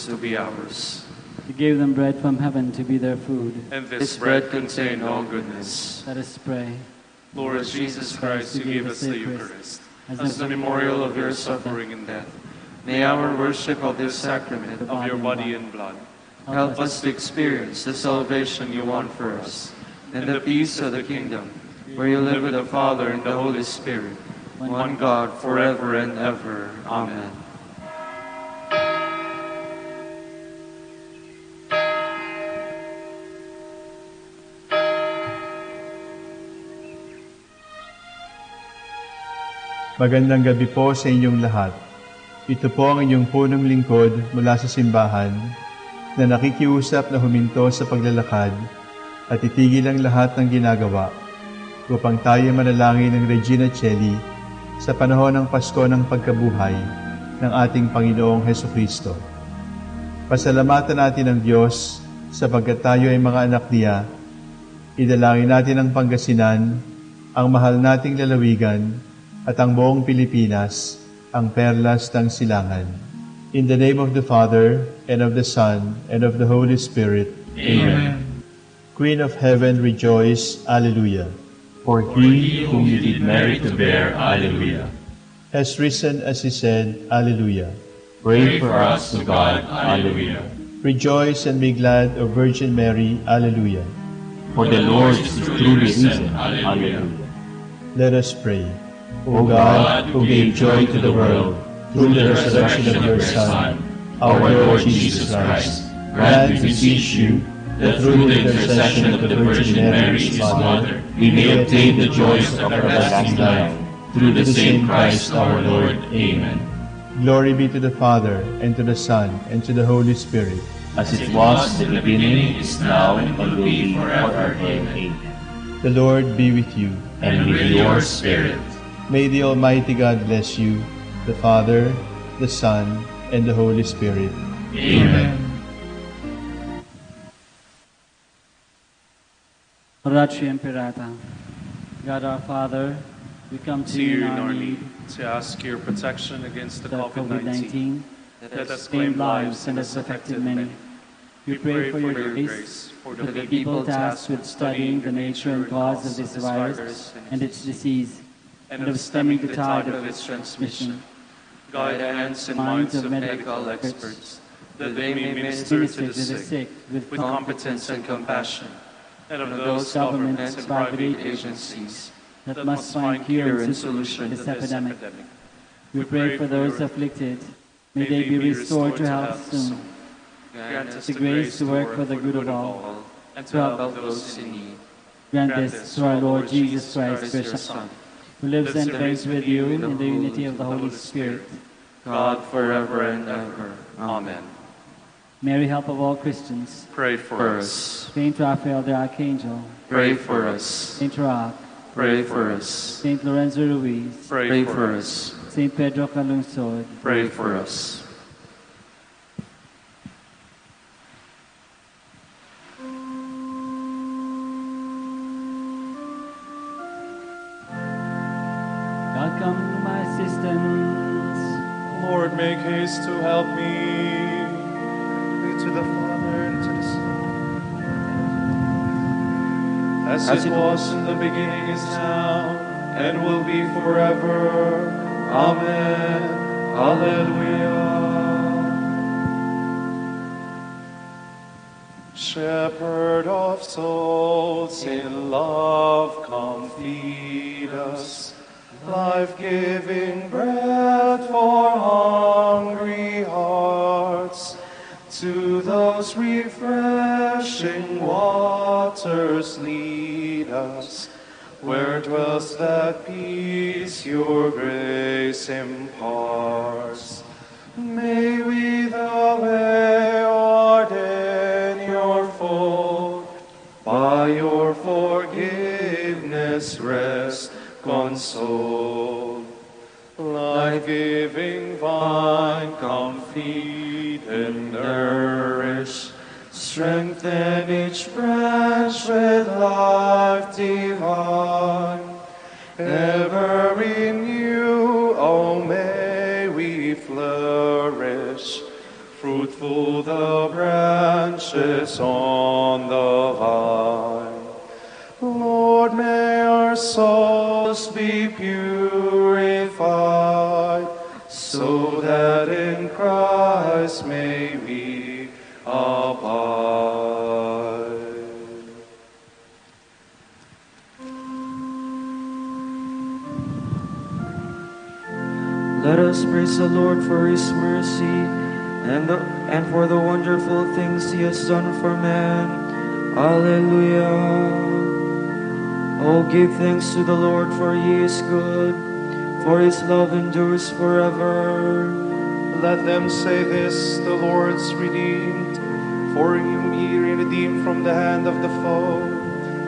to be ours. You gave them bread from heaven to be their food. And this bread contained all goodness. Let us pray. Lord Jesus Christ, you gave us the Eucharist as the memorial of your suffering and death. May our worship of this sacrament of your body and blood help us to experience the salvation you won for us and the peace of the kingdom, where you live with the Father and the Holy Spirit, one God, forever and ever. Amen. Magandang gabi po sa inyong lahat. Ito po ang inyong punong lingkod mula sa simbahan na nakikiusap na huminto sa paglalakad at itigil ang lahat ng ginagawa upang tayo manalangin ng Regina Coeli sa panahon ng Pasko ng pagkabuhay ng ating Panginoong Hesukristo. Pasalamatan natin ang Diyos sapagkat tayo ay mga anak niya. Idalangin natin ang Pangasinan, ang mahal nating lalawigan, at ang buong Pilipinas, ang perlas ng silangan. In the name of the Father, and of the Son, and of the Holy Spirit. Amen. Queen of Heaven, rejoice. Alleluia. For he whom you did merit to bear, Alleluia, Has risen as he said, Alleluia. pray for us to God, Alleluia. Rejoice and be glad, O Virgin Mary, Alleluia. For the Lord is truly risen, Alleluia. Let us pray. O God, who gave joy to the world through the resurrection of your Son, our Lord Jesus Christ, grant, we beseech you, that through the intercession of the Virgin Mary, his Mother, we may obtain the joys of everlasting life, through the same Christ our Lord. Amen. Glory be to the Father, and to the Son, and to the Holy Spirit. As it was in the beginning, is now, and will be forever. Amen. The Lord be with you. And with your spirit. May the Almighty God bless you, the Father, the Son, and the Holy Spirit. Amen. Oratio Imperata. God our Father, we come to you in our need to ask your protection against the COVID-19 COVID-19 that has claimed claimed lives and has affected many. We pray for your grace for for the people tasked with studying the nature and cause of this virus and its disease, and of stemming the tide of its transmission. Guide the hands and minds of medical experts, that they may minister to the sick with competence and compassion, and of those governments and private agencies that must find cure and solution to this epidemic. We pray for those afflicted. May they be restored to health soon. Grant us The grace to work for the good of all, and to help those in need. Grant this to our Lord Jesus Christ, your Son, who lives and reigns with you in the unity of the Holy Spirit, God, forever and ever. Amen. Mary, help of all Christians. Pray for us. Saint Raphael the Archangel, Pray for us. Saint Roch, Pray for us. Saint Lorenzo Ruiz, Pray for us. Saint Pedro Calungsod, Pray for us. God come to my assistance. Lord, make haste to help me. Be to the Father and to the Son. As it was in the beginning, is now, and will be forever. Amen. Hallelujah. Shepherd of souls, in love come feed us. Life-giving bread for hungry hearts, to those refreshing waters lead us, where dwells that peace your grace imparts. May we the wayward in your fold, by your forgiveness rest, console. Life-giving vine, come feed and nourish. Strengthen each branch with life divine. Ever renew, oh may we flourish. Fruitful fruitful the branches on the vine. Lord, may our souls be purified, so that in Christ may we abide. Let us praise the Lord for His mercy and for the wonderful things He has done for man. Alleluia. Oh, give thanks to the Lord, for He is good, for His love endures forever. Let them say this, the Lord's redeemed, for Him He redeemed from the hand of the foe,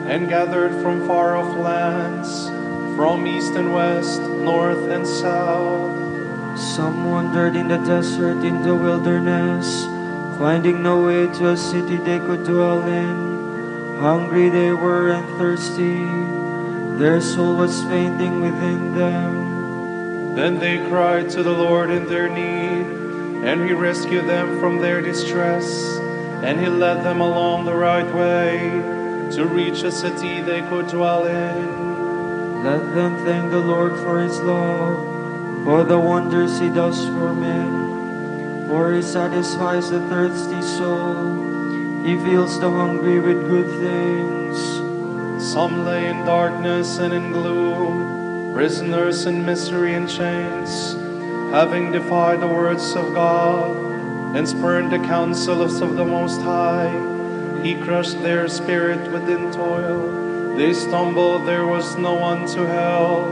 and gathered from far off lands, from east and west, north and south. Some wandered in the desert, in the wilderness, finding no way to a city they could dwell in. Hungry they were and thirsty, their soul was fainting within them. Then they cried to the Lord in their need, and He rescued them from their distress, and He led them along the right way, to reach a city they could dwell in. Let them thank the Lord for His love, for the wonders He does for men. For He satisfies the thirsty soul, He fills the hungry with good things. Some lay in darkness and in gloom, prisoners in misery and chains, having defied the words of God, and spurned the counsels of the Most High. He crushed their spirit within toil. They stumbled, there was no one to help.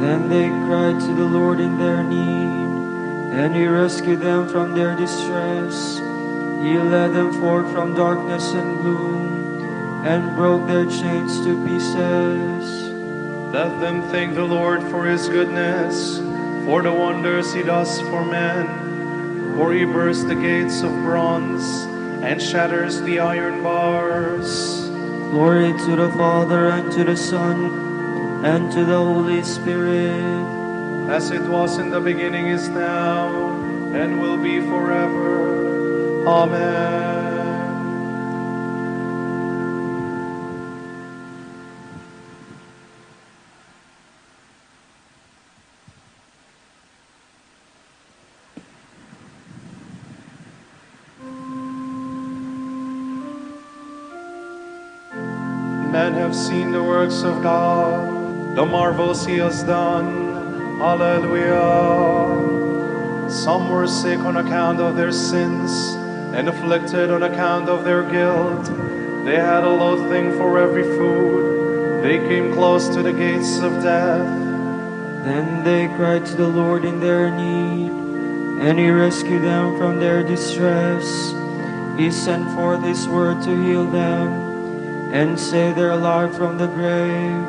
Then they cried to the Lord in their need, and He rescued them from their distress. He led them forth from darkness and gloom, and broke their chains to pieces. Let them thank the Lord for His goodness, for the wonders He does for men. For He bursts the gates of bronze, and shatters the iron bars. Glory to the Father, and to the Son, and to the Holy Spirit. As it was in the beginning, is now, and will be forever. Amen. Men have seen the works of God, the marvels He has done. Hallelujah. Some were sick on account of their sins, and afflicted on account of their guilt. They had a loathing for every food. They came close to the gates of death. Then they cried to the Lord in their need, and He rescued them from their distress. He sent forth His word to heal them, and save their life from the grave.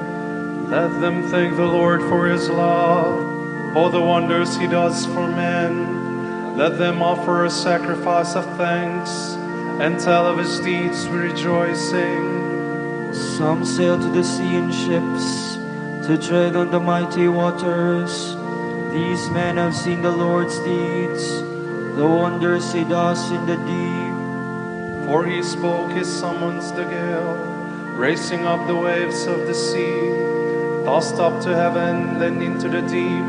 Let them thank the Lord for His love, all the wonders He does for men. Let them offer a sacrifice of thanks, and tell of His deeds with rejoicing. Some sail to the sea in ships, to tread on the mighty waters. These men have seen the Lord's deeds, the wonders He does in the deep. For He spoke, He summons the gale, raising up the waves of the sea, tossed up to heaven, then into the deep.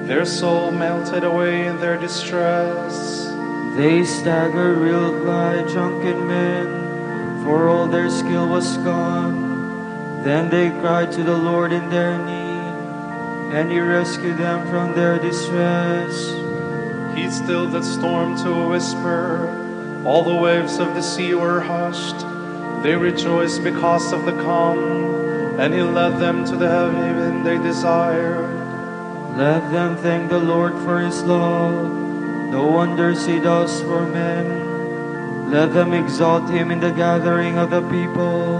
Their soul melted away in their distress. They staggered, reeled like drunken men, for all their skill was gone. Then they cried to the Lord in their need, and He rescued them from their distress. He stilled the storm to a whisper. All the waves of the sea were hushed. They rejoiced because of the calm, and He led them to the haven they desired. Let them thank the Lord for His love, the wonders He does for men. Let them exalt Him in the gathering of the people,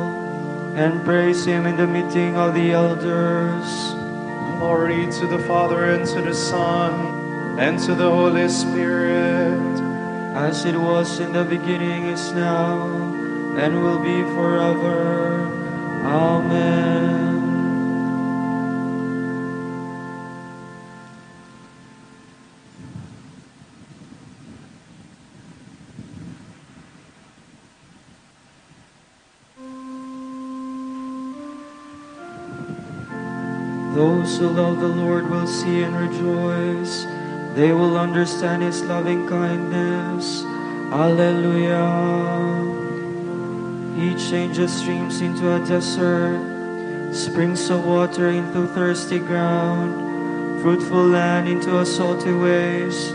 and praise Him in the meeting of the elders. Glory to the Father, and to the Son, and to the Holy Spirit. As it was in the beginning, is now, and will be forever. Amen. Those who love the Lord will see and rejoice. They will understand His loving kindness. Alleluia. He changes streams into a desert, springs of water into thirsty ground, fruitful land into a salty waste,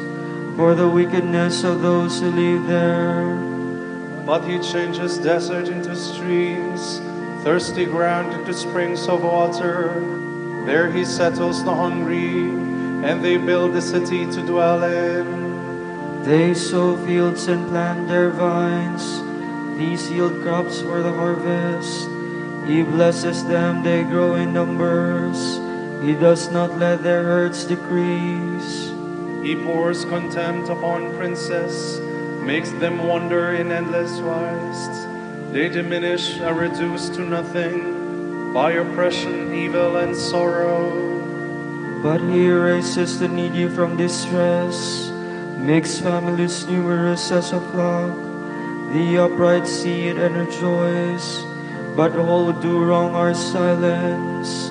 for the wickedness of those who live there. But He changes desert into streams, thirsty ground into springs of water. There He settles the hungry, and they build a city to dwell in. They sow fields and plant their vines. These yield crops for the harvest. He blesses them, they grow in numbers. He does not let their herds decrease. He pours contempt upon princes, makes them wander in endless wastes. They diminish, are reduced to nothing by oppression, evil, and sorrow. But He raises the needy from distress, makes families numerous as a flock. The upright see it and rejoice, but all who do wrong are silenced.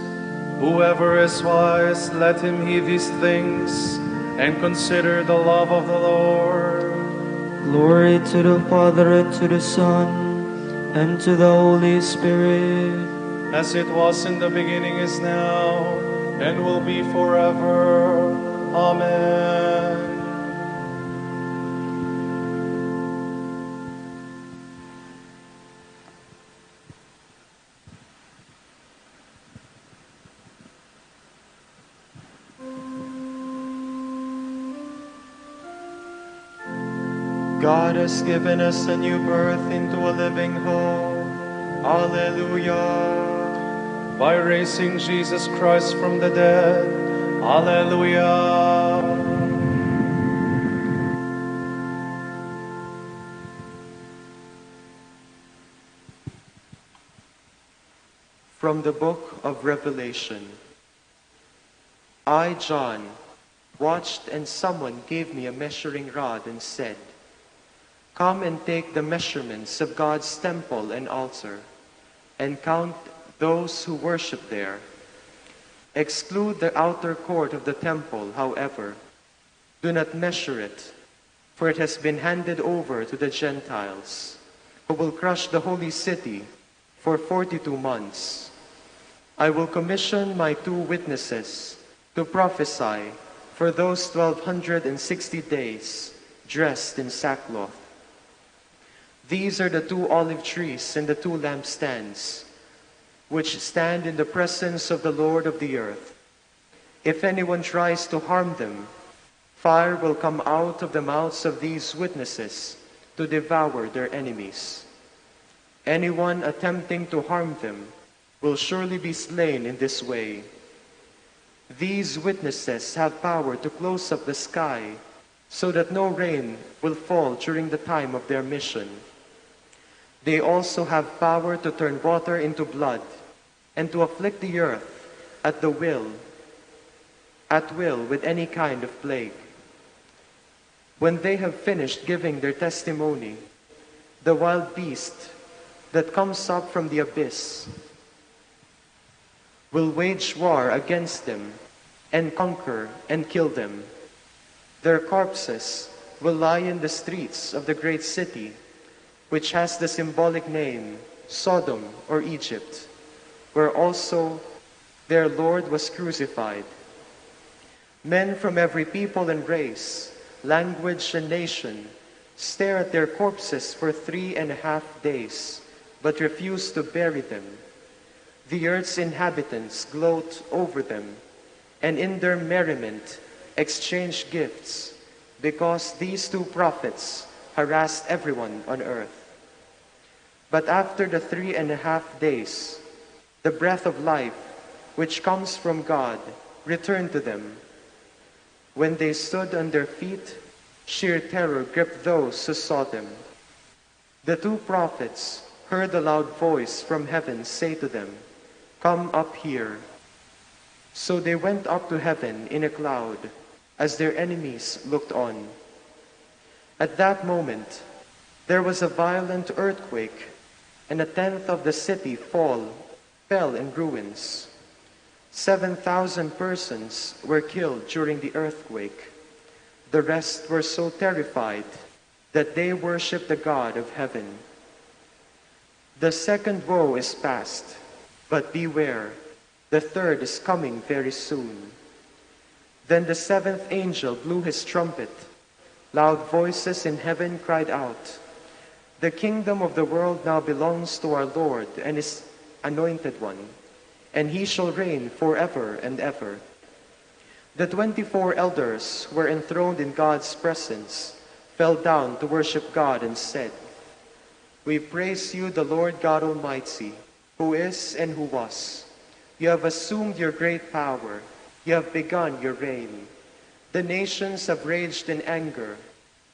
Whoever is wise, let him heed these things, and consider the love of the Lord. Glory to the Father, and to the Son, and to the Holy Spirit. As it was in the beginning, is now, and will be forever. Amen. God has given us a new birth into a living hope. Alleluia. By raising Jesus Christ from the dead. Alleluia. From the book of Revelation. I, John, watched, and someone gave me a measuring rod and said, "Come and take the measurements of God's temple and altar, and count those who worship there. Exclude the outer court of the temple, however. Do not measure it, for it has been handed over to the Gentiles, who will crush the holy city for 42 months. I will commission my 2 witnesses to prophesy for those 1260 days, dressed in sackcloth. These are the 2 olive trees and the 2 lampstands, which stand in the presence of the Lord of the earth. If anyone tries to harm them, fire will come out of the mouths of these witnesses to devour their enemies. Anyone attempting to harm them will surely be slain in this way. These witnesses have power to close up the sky so that no rain will fall during the time of their mission. They also have power to turn water into blood and to afflict the earth at will with any kind of plague. When they have finished giving their testimony, the wild beast that comes up from the abyss will wage war against them and conquer and kill them. Their corpses will lie in the streets of the great city, which has the symbolic name Sodom or Egypt, where also their Lord was crucified. Men from every people and race, language and nation stare at their corpses for 3.5 days, but refuse to bury them. The earth's inhabitants gloat over them, and in their merriment exchange gifts, because these 2 prophets harassed everyone on earth. But after the 3.5 days, the breath of life, which comes from God, returned to them. When they stood on their feet, sheer terror gripped those who saw them. The 2 prophets heard a loud voice from heaven say to them, "Come up here." So they went up to heaven in a cloud, as their enemies looked on. At that moment, there was a violent earthquake, and 1/10 of the city fell in ruins. 7,000 persons were killed during the earthquake. The rest were so terrified that they worshiped the God of heaven. The second woe is past, but beware, the third is coming very soon. Then the seventh angel blew his trumpet. Loud voices in heaven cried out, "The kingdom of the world now belongs to our Lord and his anointed one, and he shall reign forever and ever." The 24 elders who were enthroned in God's presence fell down to worship God and said, "We praise you, the Lord God Almighty, who is and who was. You have assumed your great power. You have begun your reign. The nations have raged in anger,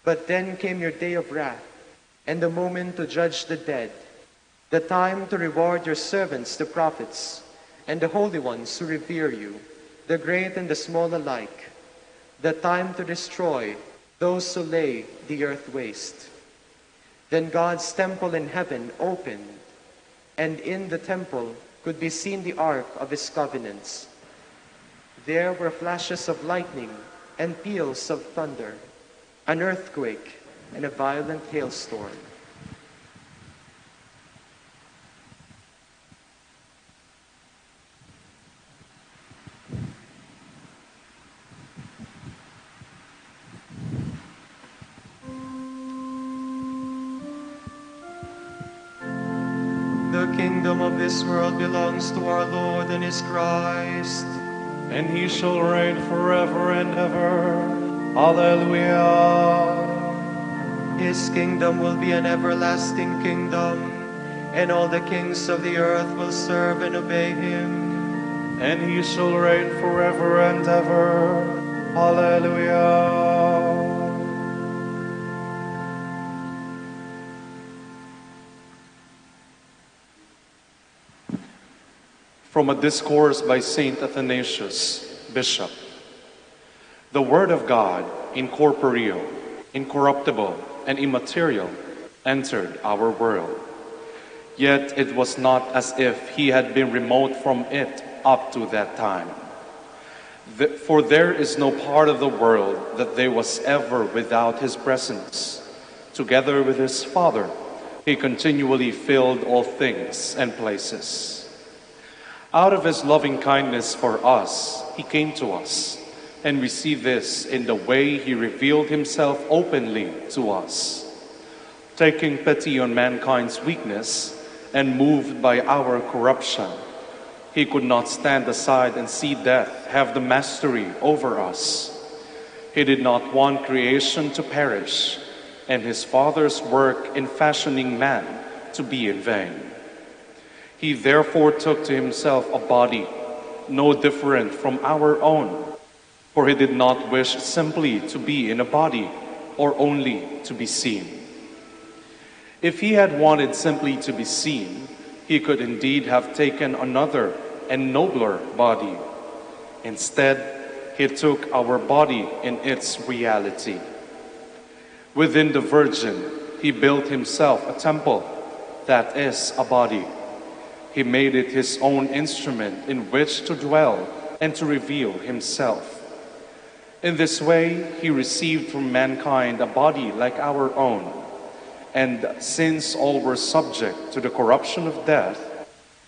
but then came your day of wrath, and the moment to judge the dead, the time to reward your servants, the prophets, and the holy ones who revere you, the great and the small alike, the time to destroy those who lay the earth waste." Then God's temple in heaven opened, and in the temple could be seen the ark of his covenants. There were flashes of lightning and peals of thunder, an earthquake, and a violent hailstorm. The kingdom of this world belongs to our Lord and his Christ, and he shall reign forever and ever. Hallelujah. His kingdom will be an everlasting kingdom, and all the kings of the earth will serve and obey him. And he shall reign forever and ever. Hallelujah. From a discourse by Saint Athanasius, Bishop. The Word of God, incorporeal, incorruptible, and immaterial, entered our world. Yet it was not as if he had been remote from it up to that time. For there is no part of the world that there was ever without his presence. Together with his Father, he continually filled all things and places. Out of his loving kindness for us, he came to us, and we see this in the way he revealed himself openly to us. Taking pity on mankind's weakness and moved by our corruption, he could not stand aside and see death have the mastery over us. He did not want creation to perish, and his Father's work in fashioning man to be in vain. He therefore took to himself a body no different from our own, for he did not wish simply to be in a body or only to be seen. If he had wanted simply to be seen, he could indeed have taken another and nobler body. Instead, he took our body in its reality. Within the Virgin, he built himself a temple, that is, a body. He made it his own instrument in which to dwell and to reveal himself. In this way, he received from mankind a body like our own. And since all were subject to the corruption of death,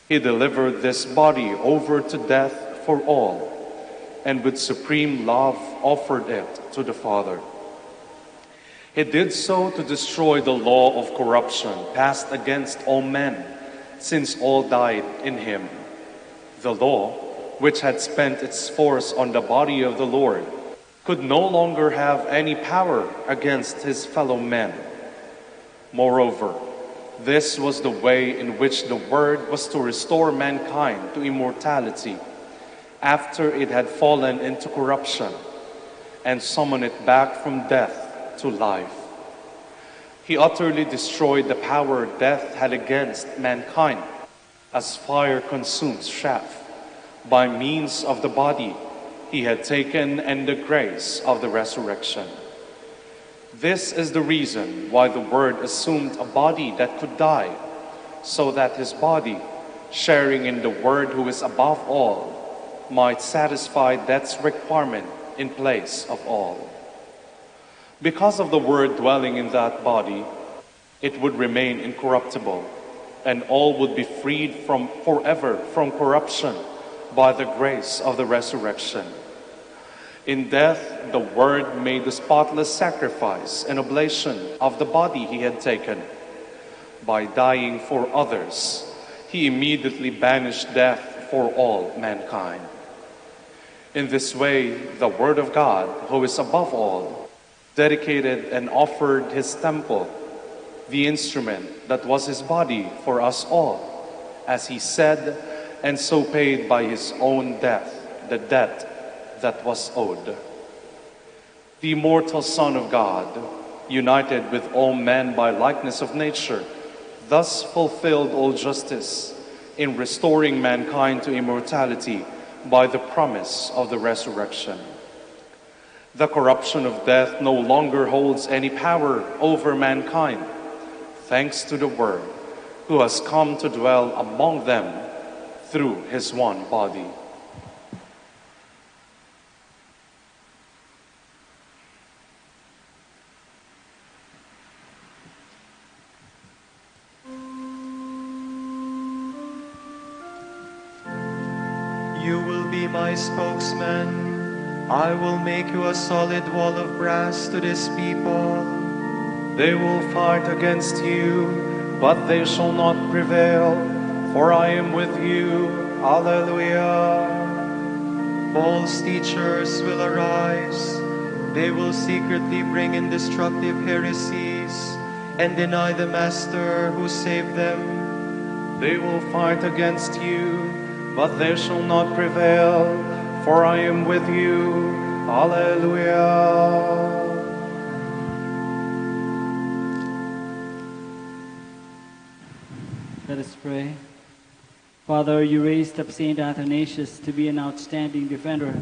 he delivered this body over to death for all, and with supreme love offered it to the Father. He did so to destroy the law of corruption passed against all men, since all died in him. The law, which had spent its force on the body of the Lord, could no longer have any power against his fellow men. Moreover, this was the way in which the Word was to restore mankind to immortality after it had fallen into corruption, and summon it back from death to life. He utterly destroyed the power death had against mankind, as fire consumes chaff. By means of the body he had taken and the grace of the resurrection. This is the reason why the Word assumed a body that could die, so that his body, sharing in the Word who is above all, might satisfy death's requirement in place of all. Because of the Word dwelling in that body, it would remain incorruptible, and all would be freed forever from corruption by the grace of the resurrection. In death, the Word made the spotless sacrifice and oblation of the body he had taken. By dying for others, he immediately banished death for all mankind. In this way, the Word of God, who is above all, dedicated and offered his temple, the instrument that was his body for us all, as he said, and so paid by his own death the debt that was owed. The immortal Son of God, united with all men by likeness of nature, thus fulfilled all justice in restoring mankind to immortality by the promise of the resurrection. The corruption of death no longer holds any power over mankind, thanks to the Word, who has come to dwell among them through his one body. You will be my spokesman. I will make you a solid wall of brass to this people. They will fight against you, but they shall not prevail, for I am with you. Alleluia. False teachers will arise. They will secretly bring in destructive heresies and deny the Master who saved them. They will fight against you, but they shall not prevail, for I am with you. Alleluia. Let us pray. Father, you raised up Saint Athanasius to be an outstanding defender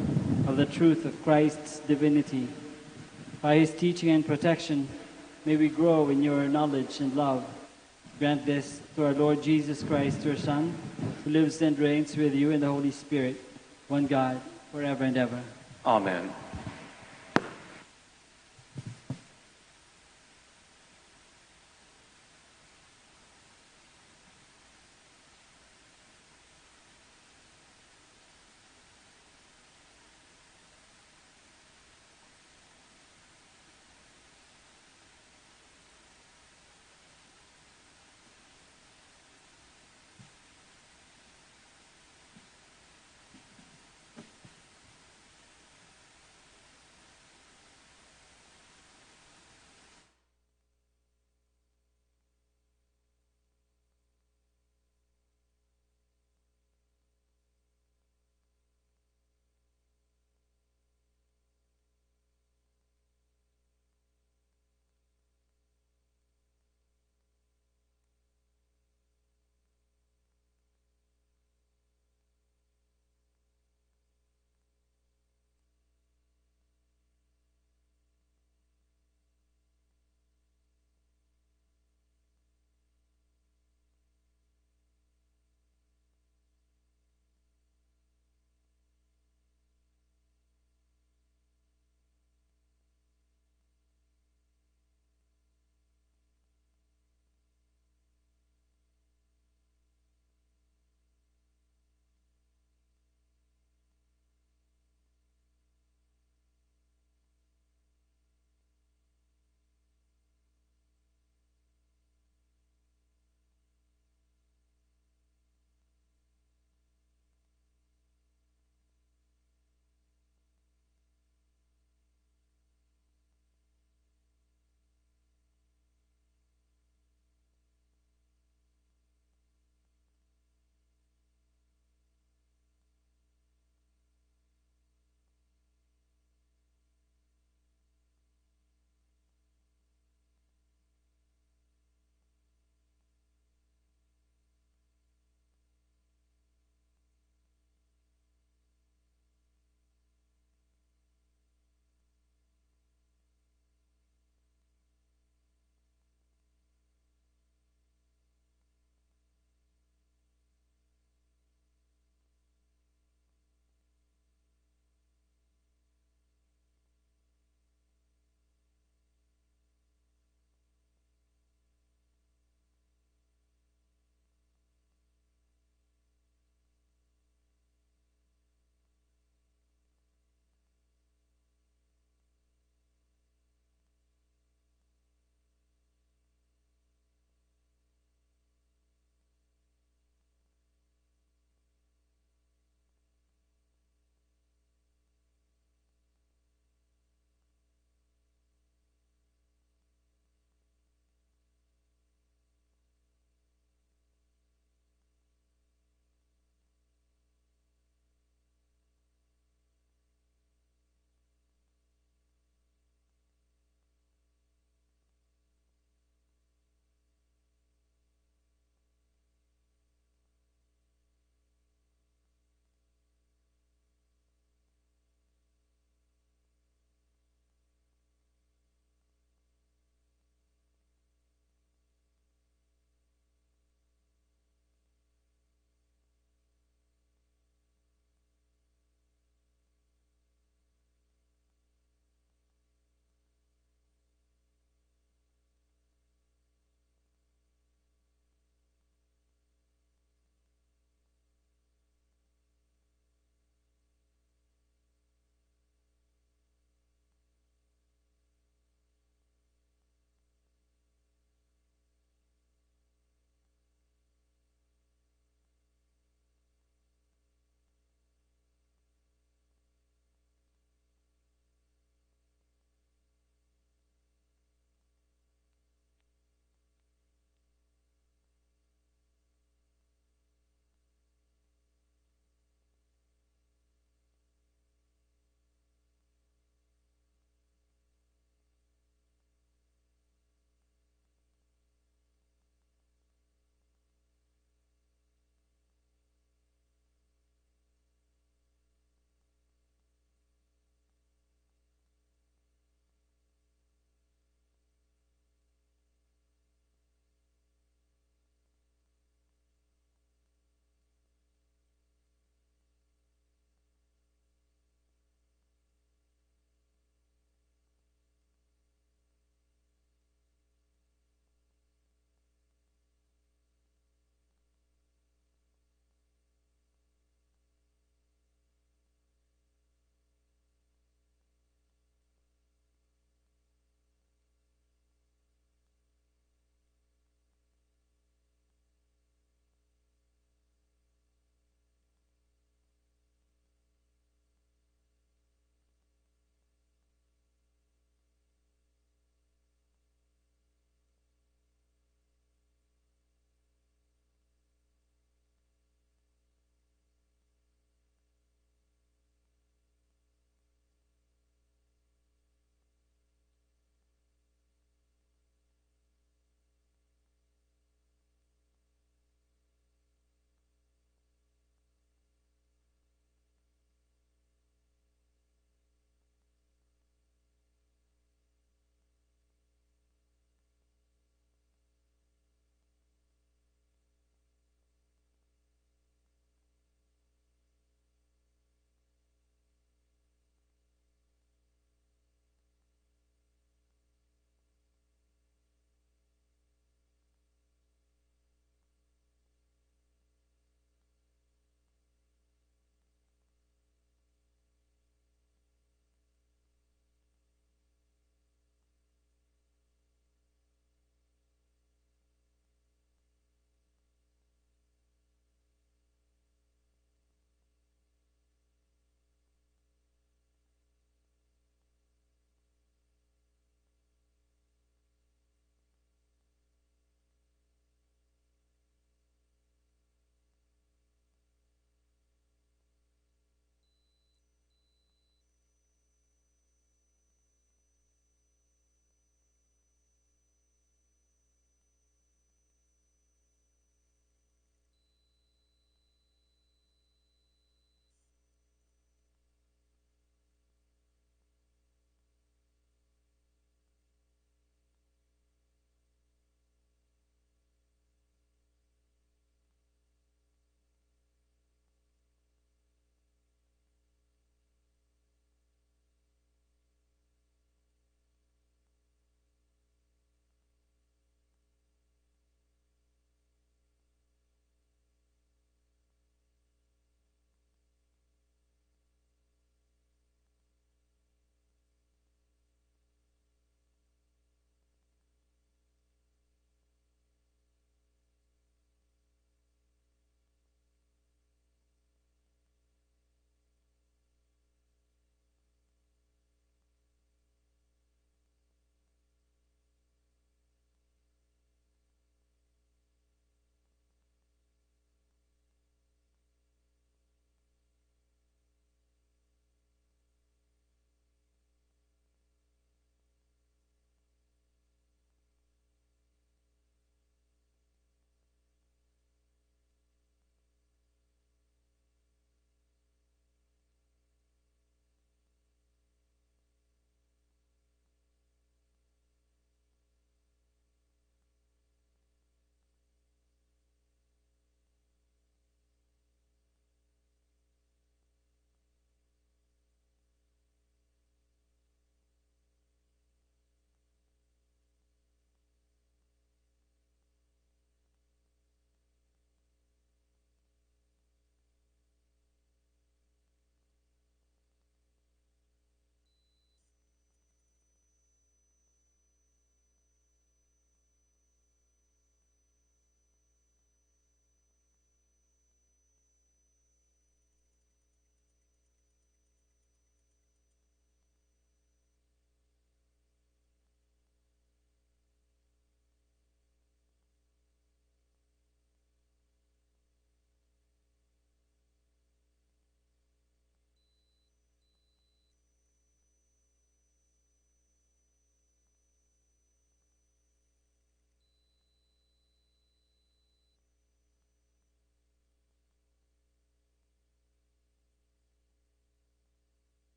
of the truth of Christ's divinity. By his teaching and protection, may we grow in your knowledge and love. Grant this to our Lord Jesus Christ, your Son, who lives and reigns with you in the Holy Spirit, one God, forever and ever. Amen.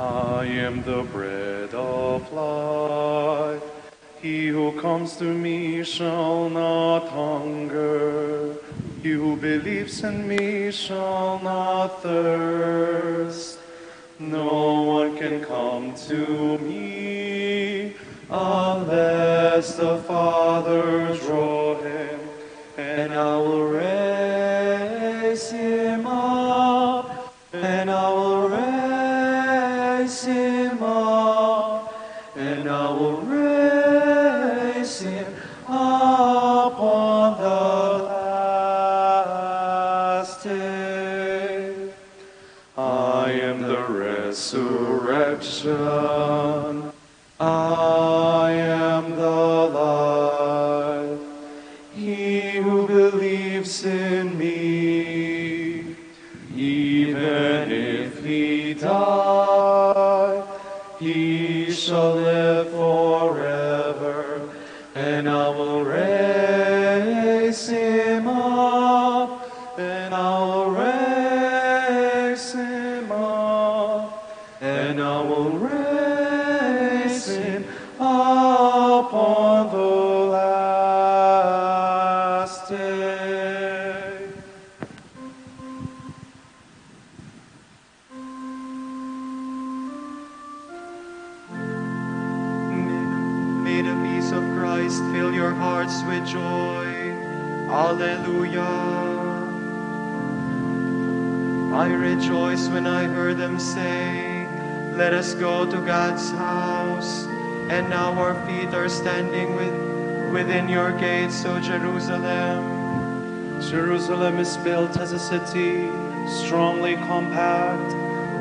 I am the bread of life. He who comes to me shall not hunger. He who believes in me shall not thirst. No one can come to me unless the Father draw him, and I will raise him up, and I will raise him up, and I will raise him up on the last day. I am the resurrection. I am the life. He who believes in me, even if he die, he shall live forever, and I will raise him up, and I will raise him up, and I will raise him up on the last day. May the peace of Christ fill your hearts with joy. Alleluia. I rejoiced when I heard them say, let us go to God's house. And now our feet are standing within your gates, O Jerusalem. Jerusalem is built as a city, strongly compact.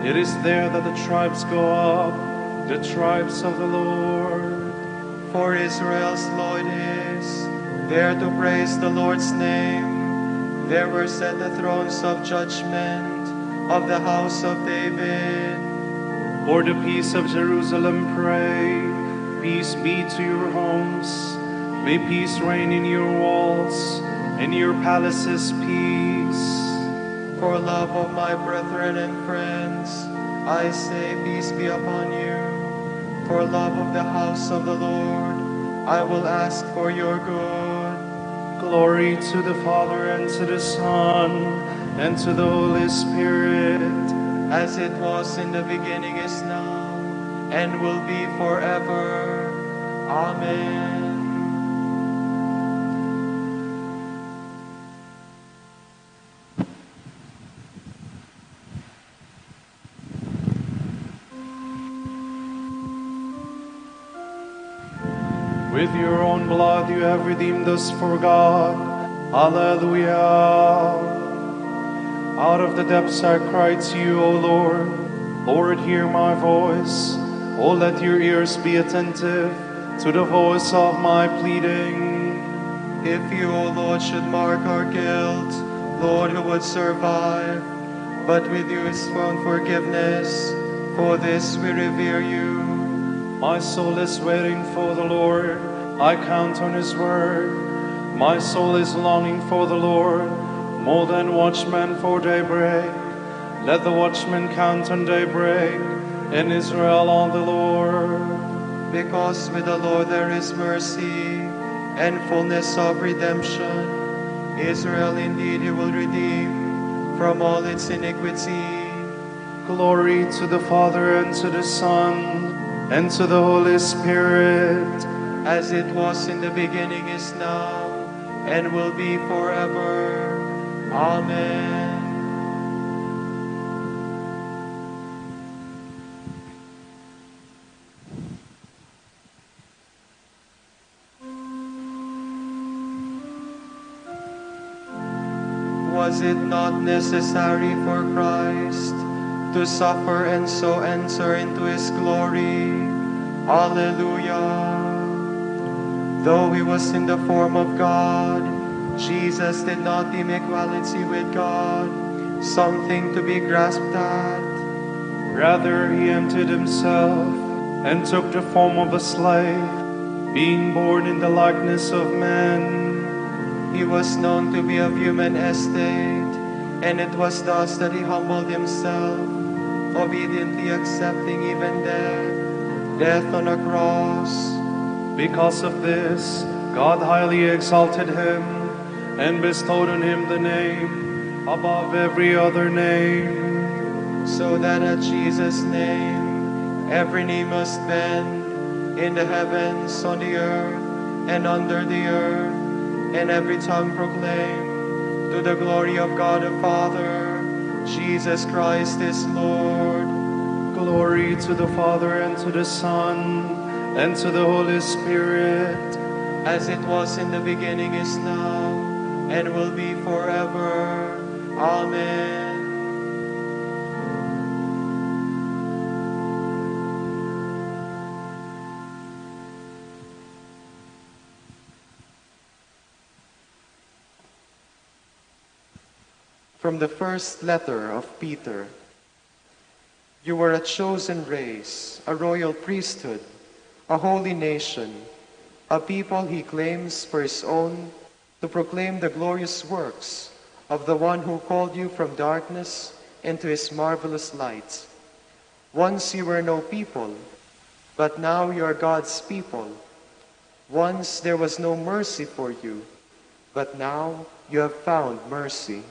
It is there that the tribes go up, the tribes of the Lord. For Israel's law it is, there to praise the Lord's name. There were set the thrones of judgment of the house of David. For the peace of Jerusalem pray, peace be to your homes. May peace reign in your walls, in your palaces peace. For love of my brethren and friends, I say peace be upon you. For love of the house of the Lord, I will ask for your good. Glory to the Father, and to the Son, and to the Holy Spirit, as it was in the beginning, is now, and will be forever. Amen. with your own blood you have redeemed us for God. Hallelujah. Out of the depths I cried to you, O Lord. Lord, hear my voice. Oh, let your ears be attentive to the voice of my pleading. If you, O Lord, should mark our guilt, Lord, who would survive? But with you is found forgiveness. For this we revere you. My soul is waiting for the Lord. I count on his word. My soul is longing for the Lord, more than watchmen for daybreak. Let the watchmen count on daybreak, in Israel on the Lord. Because with the Lord there is mercy and fullness of redemption. Israel indeed he will redeem from all its iniquity. Glory to the Father, and to the Son, and to the Holy Spirit, as it was in the beginning, is now, and will be forever. Amen. Was it not necessary for Christ to suffer and so enter into his glory? Alleluia. Though he was in the form of God, Jesus did not deem equality with God something to be grasped at. Rather, he emptied himself and took the form of a slave, being born in the likeness of men. He was known to be of human estate, and it was thus that he humbled himself obediently accepting even death on a cross. Because of this, God highly exalted him and bestowed on him the name above every other name, so that at Jesus' name every knee must bend, in the heavens, on the earth, and under the earth, and every tongue proclaim, to the glory of God the Father, Jesus Christ is Lord. Glory to the Father, and to the Son, and to the Holy Spirit, as it was in the beginning, is now, and will be forever. Amen. From the first letter of Peter. You are a chosen race, a royal priesthood, a holy nation, a people he claims for his own, to proclaim the glorious works of the one who called you from darkness into his marvelous light. Once you were no people, but now you are God's people. Once there was no mercy for you, but now you have found mercy.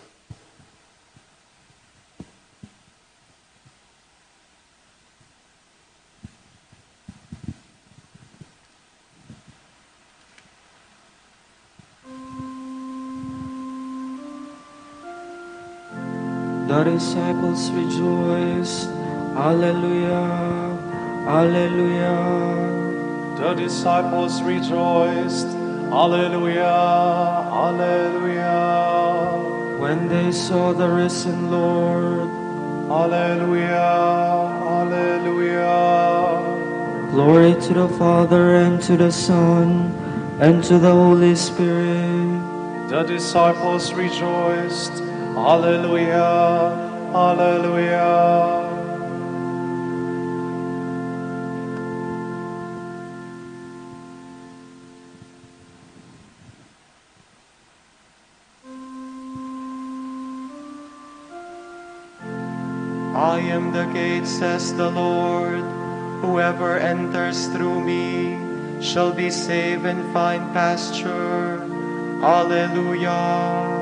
The disciples rejoiced. Alleluia, alleluia. the disciples rejoiced. Alleluia, alleluia. When they saw the risen Lord, Alleluia, alleluia. glory to the Father, and to the Son, and to the Holy Spirit. The disciples rejoiced. Alleluia, alleluia. I am the gate, says the Lord. Whoever enters through me shall be saved and find pasture. Alleluia.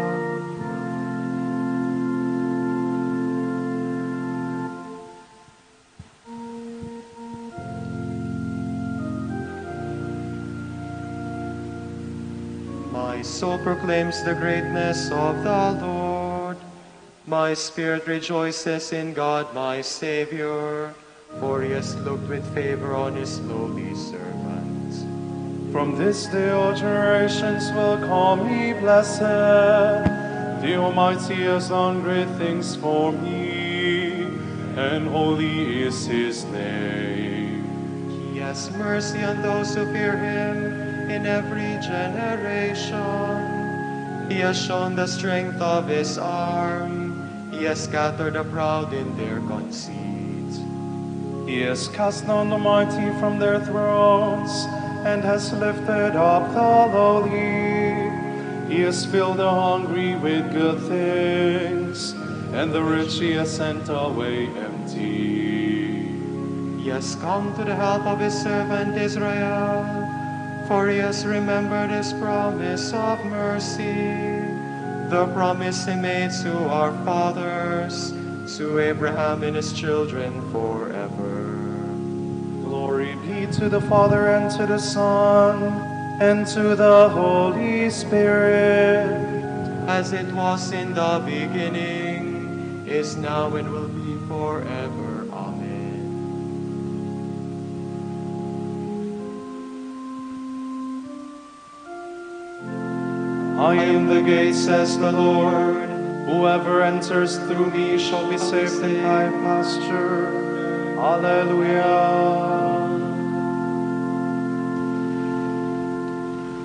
My soul proclaims the greatness of the Lord. My spirit rejoices in God my Savior, for he has looked with favor on his lowly servant. From this day all generations will call me blessed. The Almighty has done great things for me, and holy is his name. He has mercy on those who fear him in every generation. He has shown the strength of his arm. He has scattered the proud in their conceit. He has cast down the mighty from their thrones, and has lifted up the lowly. He has filled the hungry with good things, and the rich he has sent away empty. He has come to the help of his servant Israel, for he has remembered his promise of mercy, the promise he made to our fathers, to Abraham and his children forever. Glory be to the Father, and to the Son, and to the Holy Spirit, as it was in the beginning, is now, and will be forever. Amen. I am the gate, says the Lord. Whoever enters through me shall be saved and find pasture. Alleluia.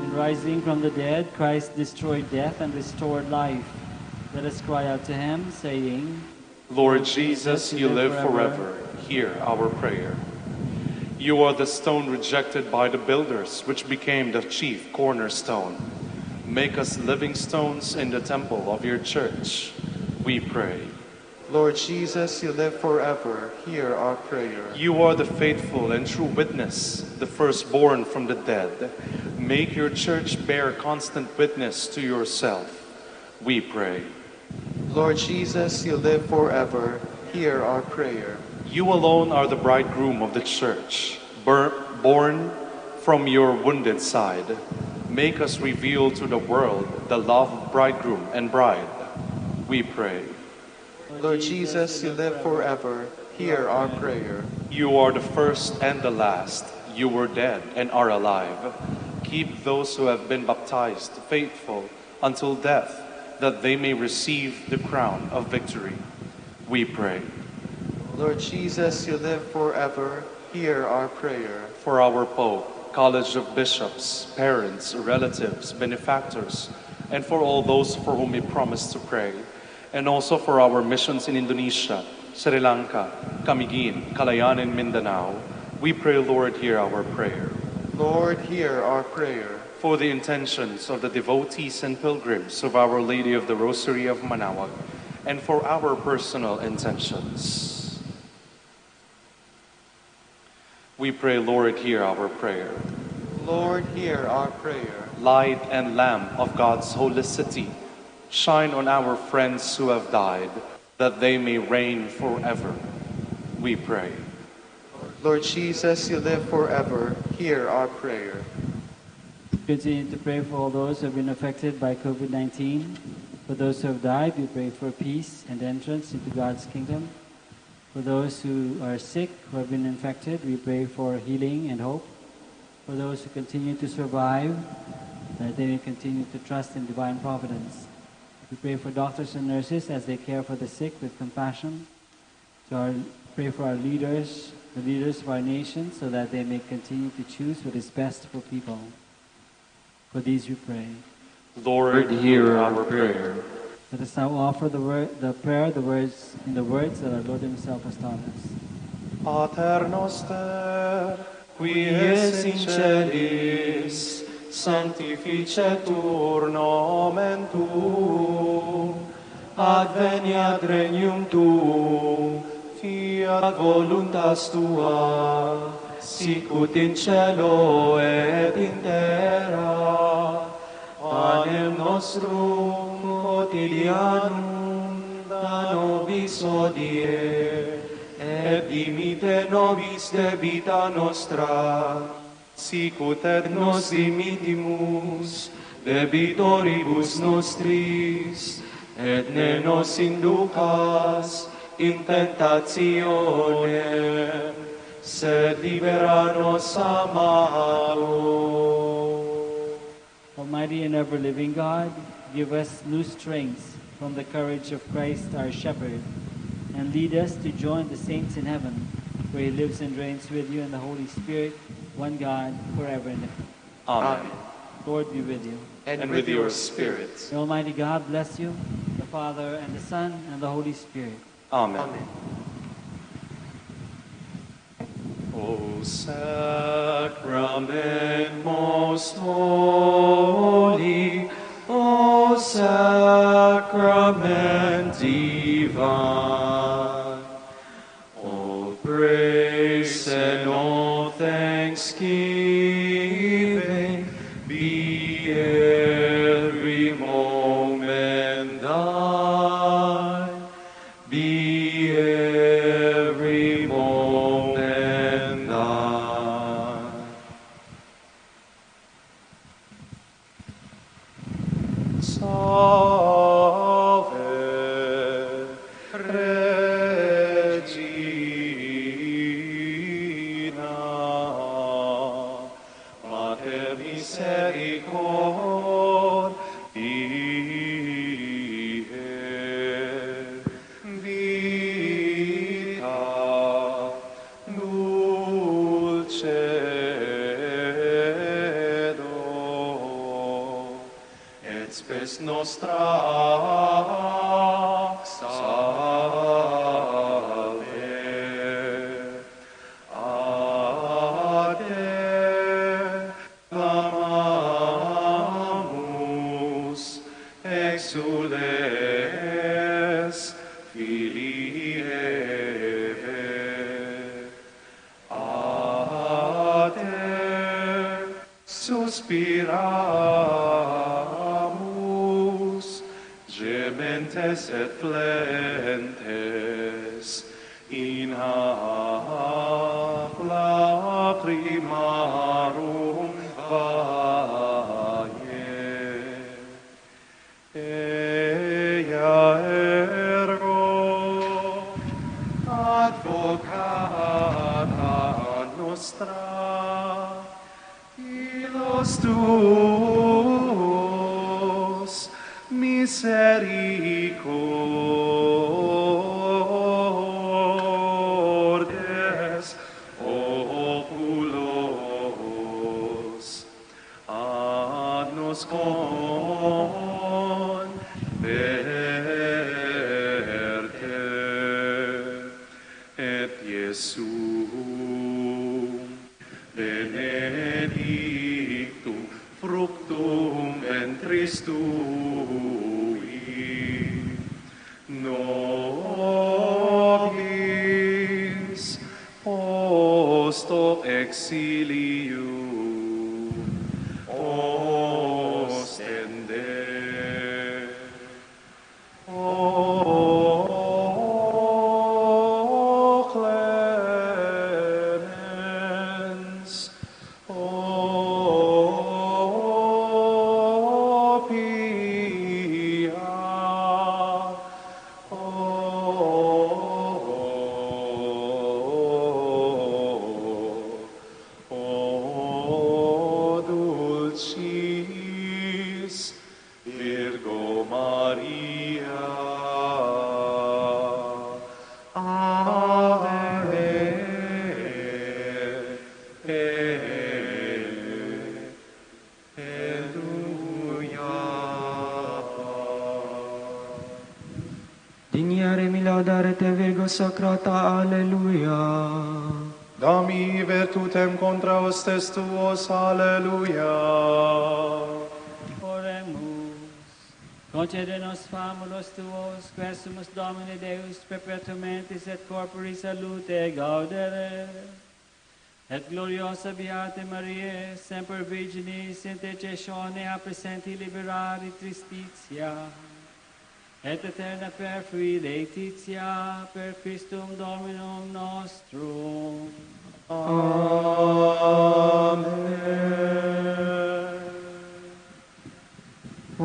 In rising from the dead, Christ destroyed death and restored life. Let us cry out to him, saying, Lord Jesus, you live forever. Hear our prayer. You are the stone rejected by the builders, which became the chief cornerstone. Make us living stones in the temple of your church, we pray. Lord Jesus, you live forever. Hear our prayer. You are the faithful and true witness, the firstborn from the dead. Make your church bear constant witness to yourself, we pray. Lord Jesus, you live forever. Hear our prayer. You alone are the bridegroom of the church, born from your wounded side. Make us reveal to the world the love of bridegroom and bride, we pray. Lord Jesus, you live forever. Hear our prayer. You are the first and the last. You were dead and are alive. Keep those who have been baptized faithful until death, that they may receive the crown of victory, we pray. Lord Jesus, you live forever. Hear our prayer. For our Pope, College of Bishops, parents, relatives, benefactors, and for all those for whom we promise to pray, and also for our missions in Indonesia, Sri Lanka, Camiguin, Calayan, and Mindanao, we pray, Lord, hear our prayer. Lord, hear our prayer. For the intentions of the devotees and pilgrims of Our Lady of the Rosary of Manaoag, and for our personal intentions, we pray, Lord, hear our prayer. Lord, hear our prayer. Light and lamp of God's holy city, shine on our friends who have died, that they may reign forever, we pray. Lord Jesus, you live forever. Hear our prayer. Continue to pray for all those who have been affected by COVID-19. For those who have died, we pray for peace and entrance into God's kingdom. For those who are sick, who have been infected, we pray for healing and hope. For those who continue to survive, that they may continue to trust in divine providence. We pray for doctors and nurses as they care for the sick with compassion. Pray for our leaders, the leaders of our nation, so that they may continue to choose what is best for people. For these we pray. Lord, hear our prayer. Let us now offer the words that our Lord Himself has taught us. Pater noster, qui es in celis, sanctificetur nomen tuum, adveniat regnum tuum, fiat voluntas tua, sicut in cielo et in terra. Panem nostrum quotidianum da nobis hodie, et dimite nobis debita nostra, sicut et nos dimittimus debitoribus nostris, et ne nos inducas in tentationem, sed libera nos a malo. Almighty and ever-living God, give us new strength from the courage of Christ our Shepherd, and lead us to join the saints in heaven, where He lives and reigns with you in the Holy Spirit, one God, forever and ever. Amen. Lord be with you. And with your spirit. The Almighty God bless you, the Father, and the Son, and the Holy Spirit. Amen. Amen. O sacrament most holy, O sacrament divine, O praise and all thanksgiving be every moment thine, be every moment thine. Salve Regina, Mater misericordiae, vita dulcedo, et spes nostra salve. A te clamamus, exules, Filii suspiramus, gementes et flentes, in hac lacrimarum valle. Ea ergo advocata nostra, ilos tuos misericordes oculos ad nos converte, et Iesum benedictum fructum ventris tui, nobis post hoc exilium ostende. O clemens, o pia, o dulcis Virgo Maria. Dignare mi laudare te, Virgo Sacrata, alleluia. Dami virtutem contra hostes tuos, alleluia. Oremus. Concede nos famulos tuos, quesumus Domine Deus perpetuamentis et corpori salute gaudere. Et gloriosa Beate Mariae, semper Virginis, intercessione a presenti liberari tristitia. Et eterna perfui laetitia per Christum Dominum nostrum. Amen. O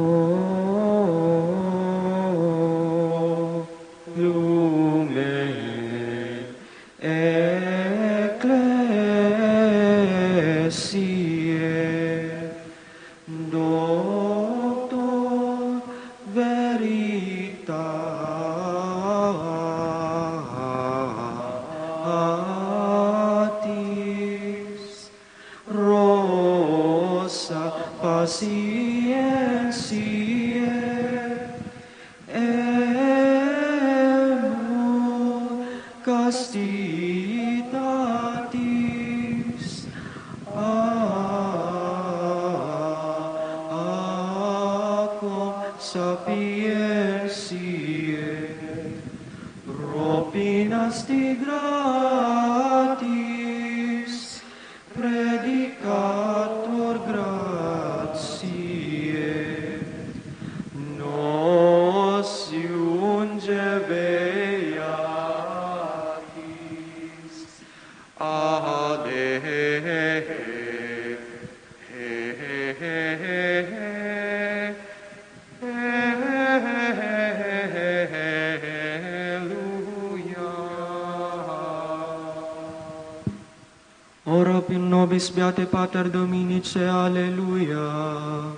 lume ecclesiae, doctor veritatis, rosa patientiae, emul castitatis, acum sapientiae, propinas ti gratis, predicator gratiae, nos iunge beatis, Ora pro nobis beate Pater Dominice, alleluia.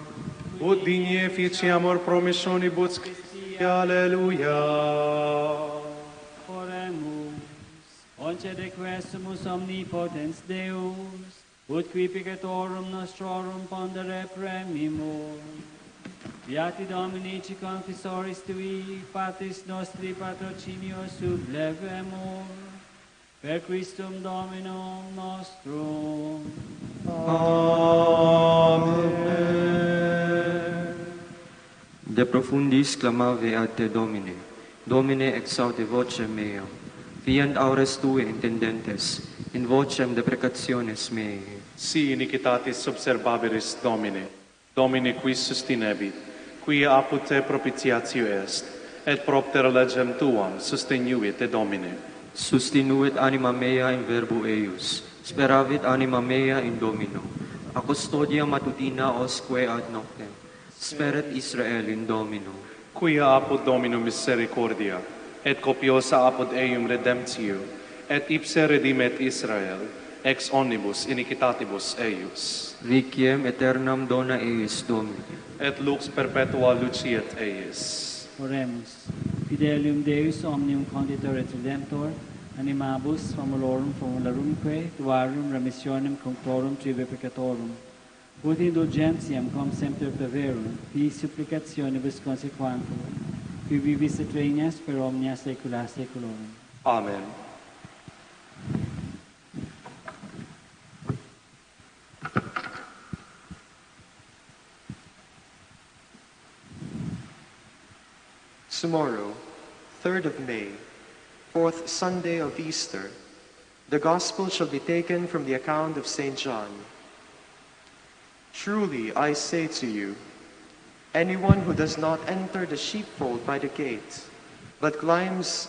Ut digne ficiamur promissionibus Christi, alleluia. Oremus. Concede quesumus omnipotens Deus, ut qui peccatorum nostrorum pondere premimur. Beati Dominici confessoris tui, Patris nostri patrocinio sublevemur, per Christum Dominum nostrum. Amen. De profundis clamavi ad te, Domine. Domine, exaudi vocem meam. Fiant aures tue intendentes, in vocem deprecationes meae. Si iniquitatis observabiris Domine, Domine qui sustinebit, qui apud te propitiatio est, et propter legem tuam sustinuit te Domine. Sustinuit anima mea in verbo eius, speravit anima mea in Domino. A custodia matutina osque ad noctem, speret Israel in Domino. Quia apud Domino misericordia, et copiosa apud eium redemptio, et ipse redimet Israel, ex omnibus iniquitatibus eius. Requiem aeternam dona eis Domini. Et lux perpetua luciet eis. Oremus. Fidelium Deus omnium conditor et redemptor, animabus famulorum famularumque, tuarum remissionem cunctorum tribe peccatorum. Ut indulgentiam com semper preverum, qui supplicationibus consequantur, qui vivis et regnas per omnia saecula saeculorum. Amen. Tomorrow, 3rd of May, 4th Sunday of Easter, the Gospel shall be taken from the account of St. John. Truly, I say to you, anyone who does not enter the sheepfold by the gate, but climbs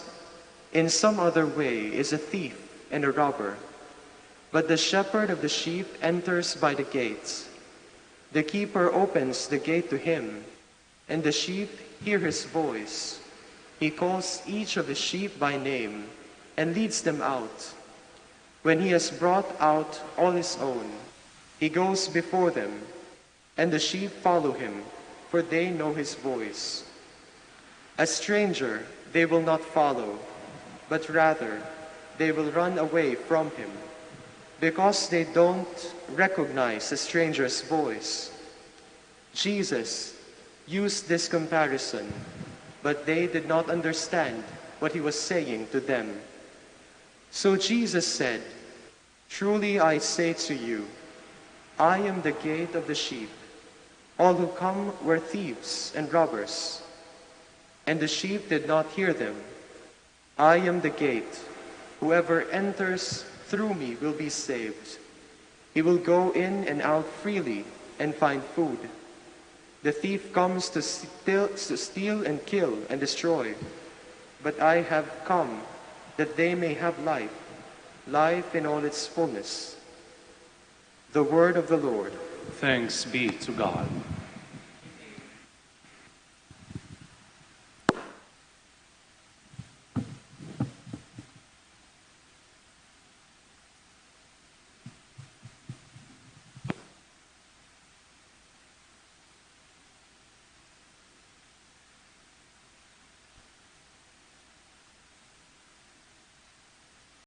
in some other way is a thief and a robber. But the shepherd of the sheep enters by the gate. The keeper opens the gate to him, and the sheep hear his voice. He calls each of the sheep by name and leads them out. When he has brought out all his own, he goes before them, and the sheep follow him, for they know his voice. A stranger they will not follow, but rather they will run away from him, because they don't recognize a stranger's voice. Jesus used this comparison, but they did not understand what he was saying to them. So Jesus said, "Truly I say to you, I am the gate of the sheep. All who come were thieves and robbers, and the sheep did not hear them. I am the gate. Whoever enters through me will be saved. He will go in and out freely and find food. The thief comes to steal and kill and destroy. But I have come that they may have life, life in all its fullness." The word of the Lord. Thanks be to God.